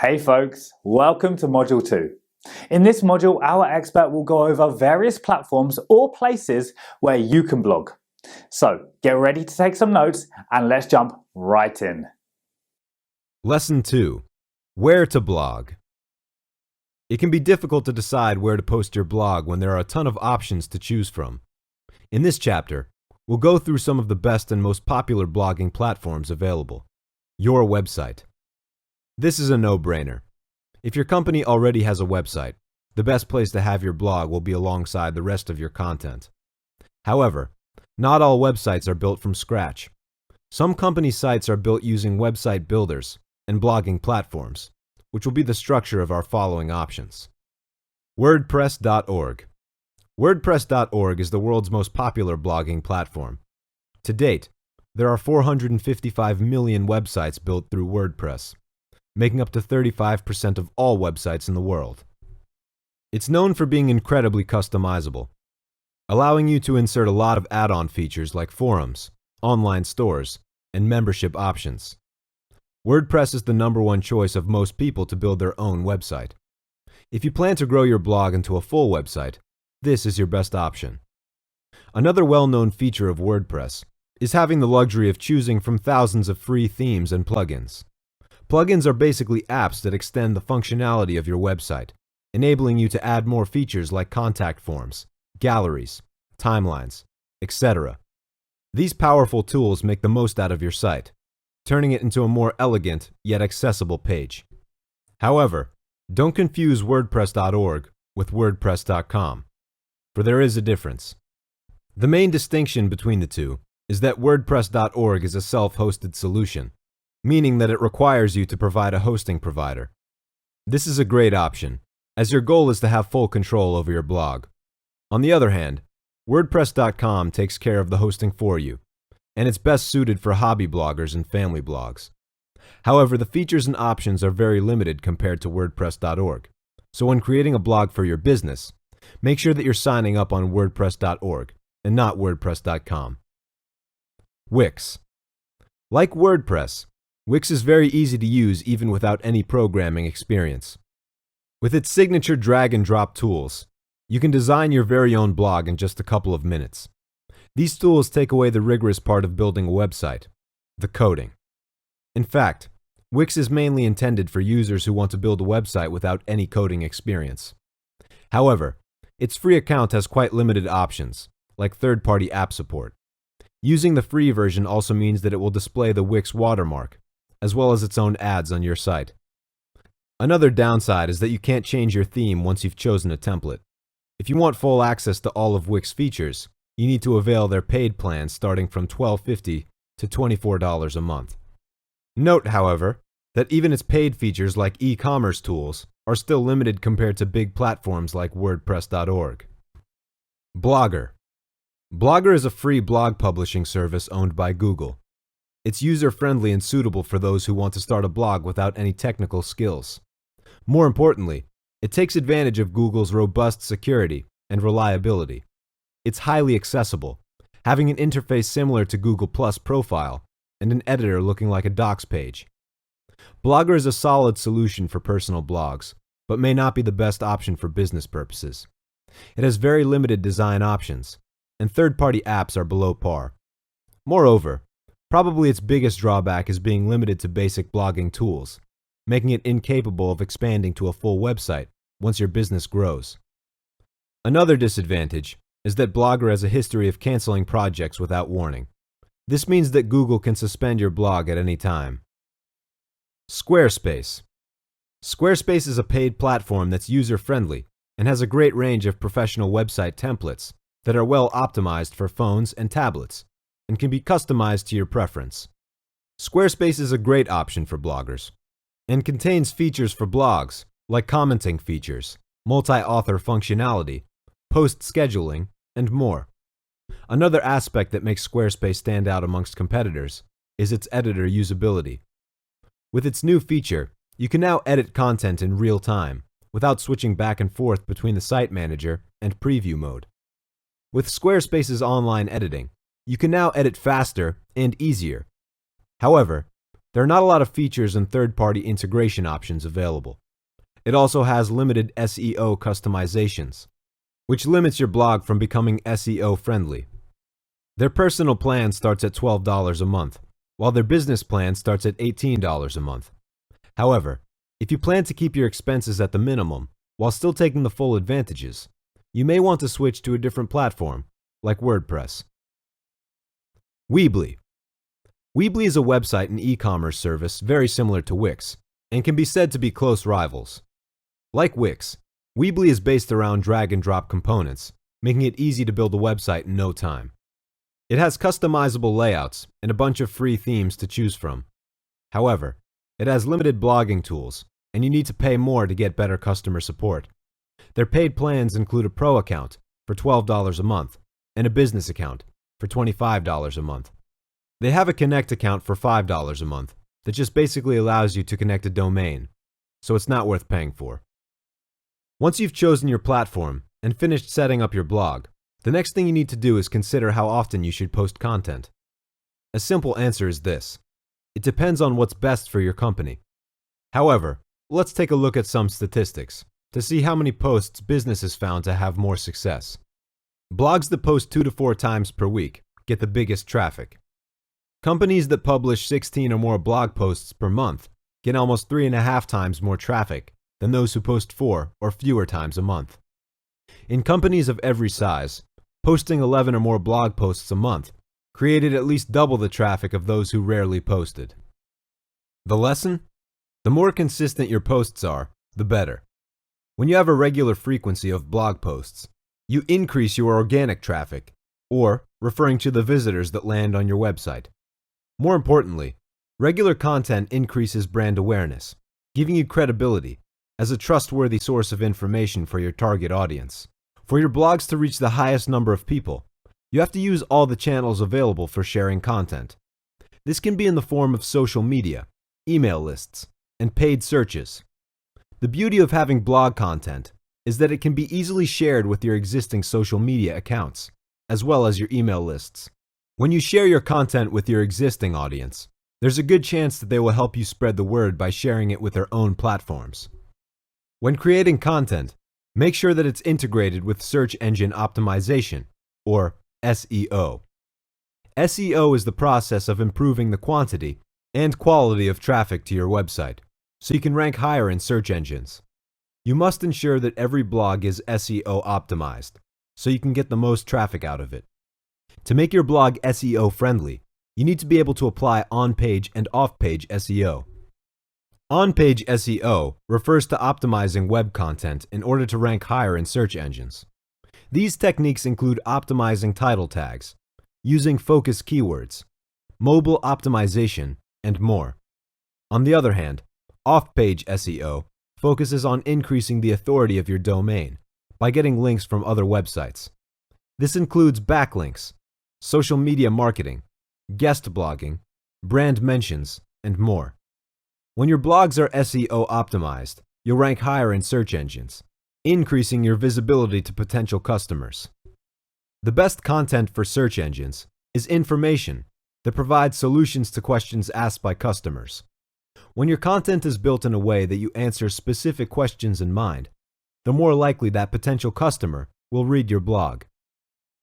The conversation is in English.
Hey folks, welcome to Module 2. In this module, our expert will go over various platforms or places where you can blog. So get ready to take some notes and let's jump right in. Lesson 2. Where to blog. It can be difficult to decide where to post your blog when there are a ton of options to choose from. In this chapter, we'll go through some of the best and most popular blogging platforms available. Your website. This is a no-brainer. If your company already has a website, the best place to have your blog will be alongside the rest of your content. However, not all websites are built from scratch. Some company sites are built using website builders and blogging platforms, which will be the structure of our following options. Wordpress.org. Wordpress.org is the world's most popular blogging platform. To date, there are 455 million websites built through WordPress, making up to 35% of all websites in the world. It's known for being incredibly customizable, allowing you to insert a lot of add-on features like forums, online stores, and membership options. WordPress is the #1 choice of most people to build their own website. If you plan to grow your blog into a full website, this is your best option. Another well-known feature of WordPress is having the luxury of choosing from thousands of free themes and plugins. Plugins are basically apps that extend the functionality of your website, enabling you to add more features like contact forms, galleries, timelines, etc. These powerful tools make the most out of your site, turning it into a more elegant yet accessible page. However, don't confuse WordPress.org with WordPress.com, for there is a difference. The main distinction between the two is that WordPress.org is a self-hosted solution, meaning that it requires you to provide a hosting provider. This is a great option, as your goal is to have full control over your blog. On the other hand, WordPress.com takes care of the hosting for you, and it's best suited for hobby bloggers and family blogs. However, the features and options are very limited compared to WordPress.org, so when creating a blog for your business, make sure that you're signing up on WordPress.org and not WordPress.com. Wix. Like WordPress, Wix is very easy to use even without any programming experience. With its signature drag-and-drop tools, you can design your very own blog in just a couple of minutes. These tools take away the rigorous part of building a website, the coding. In fact, Wix is mainly intended for users who want to build a website without any coding experience. However, its free account has quite limited options, like third-party app support. Using the free version also means that it will display the Wix watermark, as well as its own ads on your site. Another downside is that you can't change your theme once you've chosen a template. If you want full access to all of Wix features, you need to avail their paid plans starting from $12.50 to $24 a month. Note, however, that even its paid features like e-commerce tools are still limited compared to big platforms like WordPress.org. Blogger. Blogger is a free blog publishing service owned by Google. It's user-friendly and suitable for those who want to start a blog without any technical skills. More importantly, it takes advantage of Google's robust security and reliability. It's highly accessible, having an interface similar to Google+ profile and an editor looking like a docs page. Blogger is a solid solution for personal blogs, but may not be the best option for business purposes. It has very limited design options, and third-party apps are below par. Moreover, probably its biggest drawback is being limited to basic blogging tools, making it incapable of expanding to a full website once your business grows. Another disadvantage is that Blogger has a history of canceling projects without warning. This means that Google can suspend your blog at any time. Squarespace. Squarespace is a paid platform that's user-friendly and has a great range of professional website templates that are well optimized for phones and tablets, and can be customized to your preference. Squarespace is a great option for bloggers, and contains features for blogs like commenting features, multi-author functionality, post scheduling, and more. Another aspect that makes Squarespace stand out amongst competitors is its editor usability. With its new feature, you can now edit content in real time, without switching back and forth between the site manager and preview mode. With Squarespace's online editing, you can now edit faster and easier. However, There are not a lot of features and third-party integration options available. It also has limited SEO customizations, which limits your blog from becoming SEO friendly. Their personal plan starts at $12 a month, while their business plan starts at $18 a month. However, if you plan to keep your expenses at the minimum while still taking the full advantages, you may want to switch to a different platform, like WordPress. Weebly. Weebly is a website and e-commerce service very similar to Wix, and can be said to be close rivals. Like Wix, Weebly is based around drag-and-drop components, making it easy to build a website in no time. It has customizable layouts and a bunch of free themes to choose from. However, it has limited blogging tools, and you need to pay more to get better customer support. Their paid plans include a pro account for $12 a month and a business account for $25 a month. They have a Connect account for $5 a month that just basically allows you to connect a domain, so it's not worth paying for. Once you've chosen your platform and finished setting up your blog, the next thing you need to do is consider how often you should post content. A simple answer is this: it depends on what's best for your company. However, let's take a look at some statistics to see how many posts businesses found to have more success. Blogs that post 2 to 4 times per week get the biggest traffic. Companies that publish 16 or more blog posts per month get almost 3.5 times more traffic than those who post 4 or fewer times a month. In companies of every size, posting 11 or more blog posts a month created at least double the traffic of those who rarely posted. The lesson? The more consistent your posts are, the better. When you have a regular frequency of blog posts, you increase your organic traffic, or referring to the visitors that land on your website. More importantly, regular content increases brand awareness, giving you credibility as a trustworthy source of information for your target audience. For your blogs to reach the highest number of people, you have to use all the channels available for sharing content. This can be in the form of social media, email lists, and paid searches. The beauty of having blog content is that it can be easily shared with your existing social media accounts, as well as your email lists. When you share your content with your existing audience, there's a good chance that they will help you spread the word by sharing it with their own platforms. When creating content, make sure that it's integrated with search engine optimization, or SEO. SEO is the process of improving the quantity and quality of traffic to your website, so you can rank higher in search engines. You must ensure that every blog is SEO optimized, so you can get the most traffic out of it. To make your blog SEO friendly, you need to be able to apply on-page and off-page SEO. On-page SEO refers to optimizing web content in order to rank higher in search engines. These techniques include optimizing title tags, using focus keywords, mobile optimization, and more. On the other hand, off-page SEO focuses on increasing the authority of your domain by getting links from other websites. This includes backlinks, social media marketing, guest blogging, brand mentions, and more. When your blogs are SEO optimized, you'll rank higher in search engines, increasing your visibility to potential customers. The best content for search engines is information that provides solutions to questions asked by customers. When your content is built in a way that you answer specific questions in mind, the more likely that potential customer will read your blog.